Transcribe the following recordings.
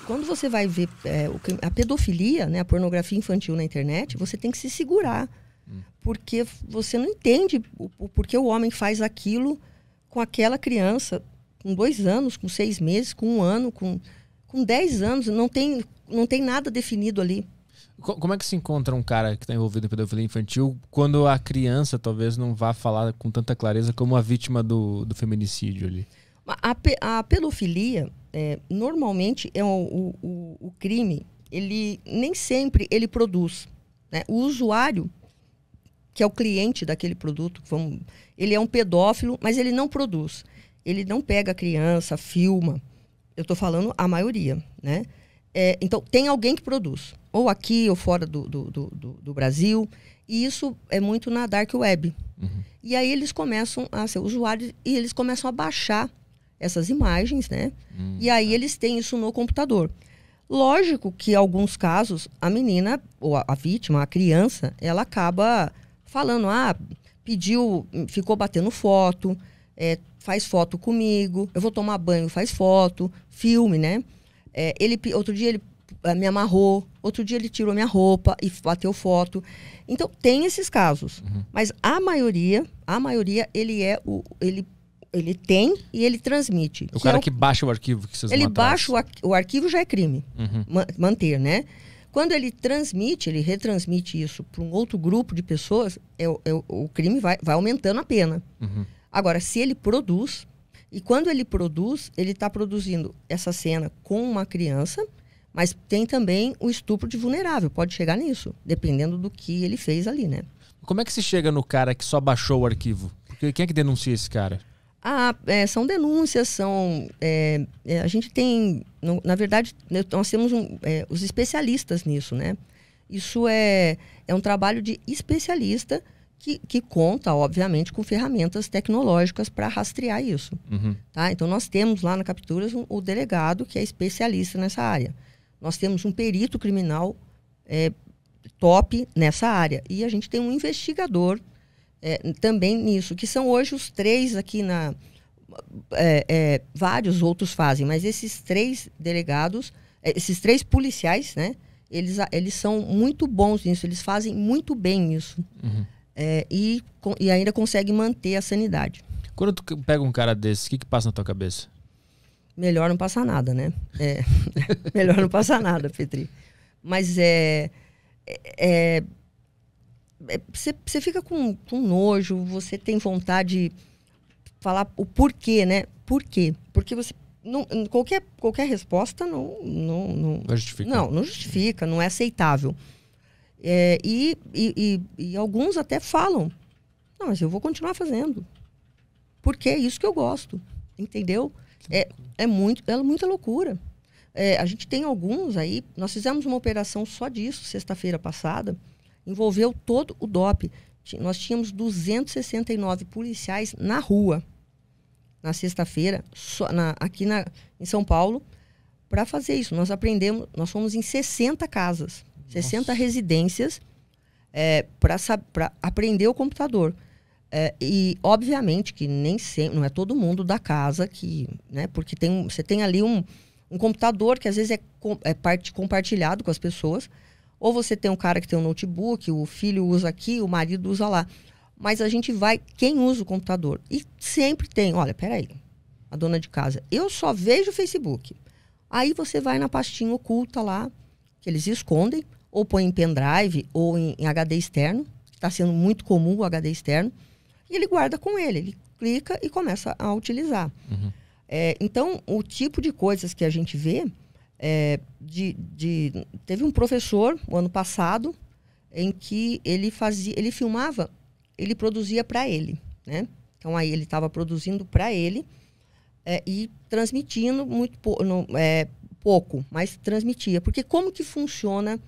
quando você vai ver a pedofilia, né, a pornografia infantil na internet, você tem que se segurar. Porque você não entende o porquê o homem faz aquilo com aquela criança com 2 anos, com 6 meses, com 1 ano, com 10 anos. Não tem nada definido ali. Como é que se encontra um cara que está envolvido em pedofilia infantil quando a criança talvez não vá falar com tanta clareza como a vítima do feminicídio ali? A pedofilia, normalmente, é o crime, ele nem sempre ele produz. Né? O usuário, que é o cliente daquele produto, ele é um pedófilo, mas ele não produz. Ele não pega a criança, filma. Eu estou falando a maioria, né? Então, tem alguém que produz. Ou aqui, ou fora do Brasil. E isso é muito na Dark Web. Uhum. E aí eles começam a ser usuários e eles começam a baixar essas imagens, né? E aí eles têm isso no computador. Lógico que em alguns casos, a menina, ou a vítima, a criança, ela acaba falando, pediu, ficou batendo foto, faz foto comigo, eu vou tomar banho, faz foto, filme, né? Outro dia ele me amarrou, outro dia ele tirou minha roupa e bateu foto. Então, tem esses casos. Uhum. Mas a maioria, ele tem e ele transmite. O cara que baixa o arquivo que vocês Ele vão atrás. baixa o arquivo, já é crime. Uhum. Manter, né? Quando ele retransmite isso para um outro grupo de pessoas, o crime vai aumentando a pena. Uhum. Agora, se ele produz, e quando ele produz, ele está produzindo essa cena com uma criança, mas tem também o estupro de vulnerável, pode chegar nisso, dependendo do que ele fez ali, né? Como é que se chega no cara que só baixou o arquivo? Porque quem é que denuncia esse cara? São denúncias, a gente tem, na verdade, nós temos os especialistas nisso, né? Isso é um trabalho de especialista que conta, obviamente, com ferramentas tecnológicas para rastrear isso. Uhum. Tá? Então, nós temos lá na Capturas o delegado que é especialista nessa área. Nós temos um perito criminal top nessa área. E a gente tem um investigador também nisso, que são hoje os 3 aqui vários outros fazem, mas esses 3 delegados, esses 3 policiais, né, eles são muito bons nisso, eles fazem muito bem isso. Uhum. E ainda conseguem manter a sanidade. Quando tu pega um cara desse, o que passa na tua cabeça? Melhor não passar nada, né? Melhor não passar nada, Petri. Mas você fica com nojo, você tem vontade de falar o porquê, né? Por quê? Porque você qualquer resposta não justifica. Não justifica, não é aceitável. E alguns até falam, não, mas eu vou continuar fazendo. Porque é isso que eu gosto, entendeu? É muita loucura. A gente tem alguns aí, nós fizemos uma operação só disso, sexta-feira passada, envolveu todo o DOP. Nós tínhamos 269 policiais na rua, na sexta-feira, aqui em São Paulo, para fazer isso. Nós fomos em 60 casas, 60 residências, para aprender o computador. E, obviamente, que nem sempre, não é todo mundo da casa que, né, porque você tem ali um computador que às vezes é parte compartilhado com as pessoas, ou você tem um cara que tem um notebook, o filho usa aqui, o marido usa lá. Mas a gente vai, quem usa o computador? E sempre tem, olha, peraí, a dona de casa, eu só vejo o Facebook. Aí você vai na pastinha oculta lá, que eles escondem, ou põe em pendrive, ou em HD externo, que está sendo muito comum o HD externo, e ele guarda com ele clica e começa a utilizar. Uhum. Então, o tipo de coisas que a gente vê, teve um professor, o ano passado, em que ele filmava, ele produzia para ele, né? Então, aí ele estava produzindo para ele e transmitindo muito pouco, mas transmitia. Porque como que funciona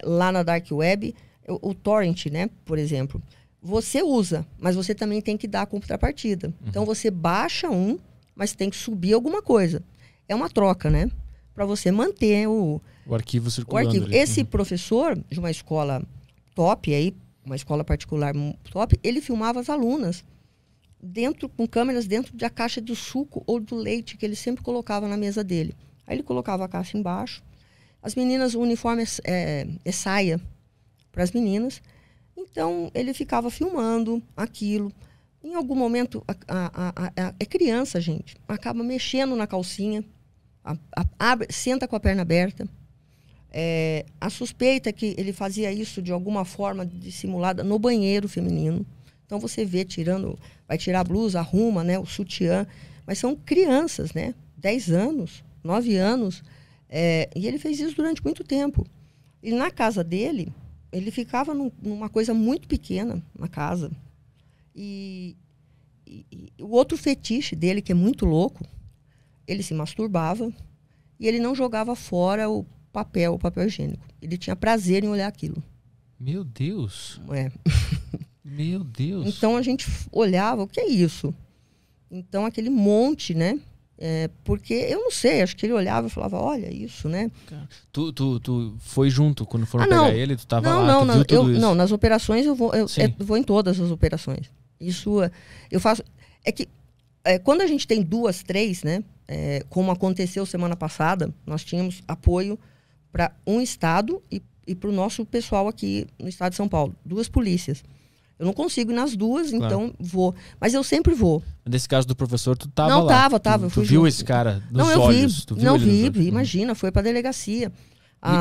lá na Dark Web, o torrent, né, por exemplo, você usa, mas você também tem que dar a contrapartida. Uhum. Então, você baixa mas tem que subir alguma coisa. É uma troca, né? Para você manter o arquivo circulando. Esse professor de uma escola top, uma escola particular top, ele filmava as alunas com câmeras dentro da caixa do suco ou do leite que ele sempre colocava na mesa dele. Aí ele colocava a caixa embaixo. As meninas, o uniforme é saia para as meninas. Então, ele ficava filmando aquilo. Em algum momento, é criança, gente. Acaba mexendo na calcinha. Senta com a perna aberta. A suspeita é que ele fazia isso de alguma forma dissimulada no banheiro feminino. Então, você vê vai tirar a blusa, arruma, né, o sutiã. Mas são crianças, né? 10 anos, 9 anos. E ele fez isso durante muito tempo. E na casa dele, ele ficava numa coisa muito pequena na casa. E o outro fetiche dele, que é muito louco, ele se masturbava e ele não jogava fora o papel higiênico. Ele tinha prazer em olhar aquilo. Meu Deus! Meu Deus! Então a gente olhava, o que é isso? Então aquele monte, né? Porque eu não sei, acho que ele olhava e falava, olha isso, né? Tu foi junto quando foram pegar ele? Tu tava lá, tu viu tudo isso? Não, nas operações eu vou em todas as operações. Isso eu faço. Quando a gente tem 2, 3, né? Como aconteceu semana passada, nós tínhamos apoio para um estado e para o nosso pessoal aqui no estado de São Paulo. 2 polícias. Eu não consigo ir nas 2, claro. Então vou. Mas eu sempre vou. Nesse caso do professor, tu tava lá? Não, tava. Tu viu esse cara nos olhos? Não, vi, imagina, foi pra delegacia.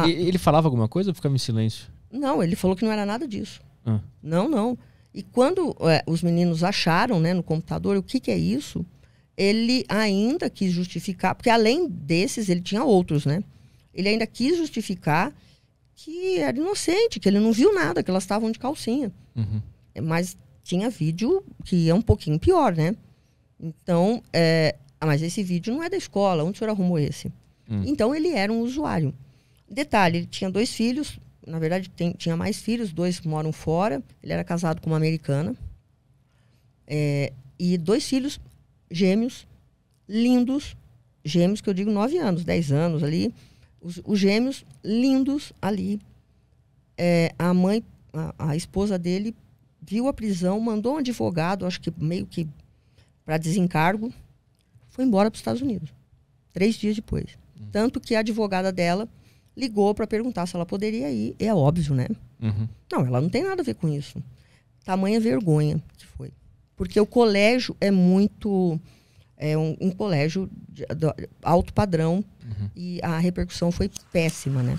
Ele falava alguma coisa ou ficava em silêncio? Não, ele falou que não era nada disso. Não. E quando os meninos acharam, né, no computador, o que é isso, ele ainda quis justificar, porque além desses, ele tinha outros, né? Ele ainda quis justificar que era inocente, que ele não viu nada, que elas estavam de calcinha. Uhum. Mas tinha vídeo que é um pouquinho pior, né? Então, mas esse vídeo não é da escola. Onde o senhor arrumou esse? Então, ele era um usuário. Detalhe, ele tinha 2 filhos. Na verdade, tinha mais filhos. 2 moram fora. Ele era casado com uma americana. E 2 filhos gêmeos, lindos. Gêmeos que eu digo 9 anos, 10 anos ali. Os gêmeos lindos ali. A mãe, a esposa dele, viu a prisão, mandou um advogado, acho que meio que para desencargo, foi embora para os Estados Unidos. 3 dias depois. Tanto que a advogada dela ligou para perguntar se ela poderia ir. É óbvio, né? Uhum. Não, ela não tem nada a ver com isso. Tamanha vergonha que foi. Porque o colégio é muito... um colégio de alto padrão. E a repercussão foi péssima, né?